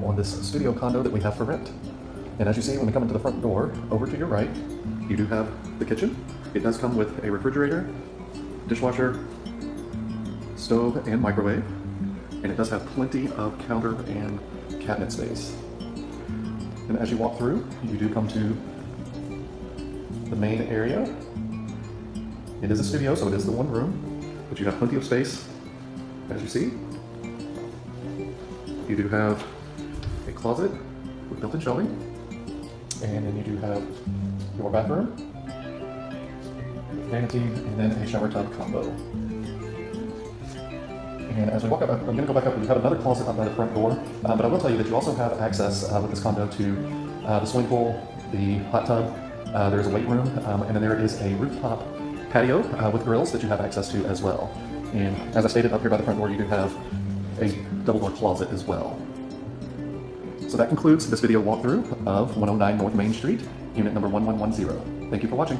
on this studio condo that we have for rent. And as you see, when we come into the front door, over to your right, you do have the kitchen. It does come with a refrigerator, dishwasher, stove, and microwave. And it does have plenty of counter and cabinet space. And as you walk through, you do come to the main area. It is a studio, so it is the one room, but you have plenty of space, as you see. You do have a closet with built-in shelving, and then you do have your bathroom, vanity, and then a shower tub combo. And as we walk up, I'm going to go back up, we have another closet up by the front door, but I will tell you that you also have access with this condo to the swimming pool, the hot tub, there's a weight room, and then there is a rooftop patio with grills that you have access to as well. And as I stated, up here by the front door, you do have a double door closet as well. So that concludes this video walkthrough of 109 North Main Street, unit number 1110. Thank you for watching.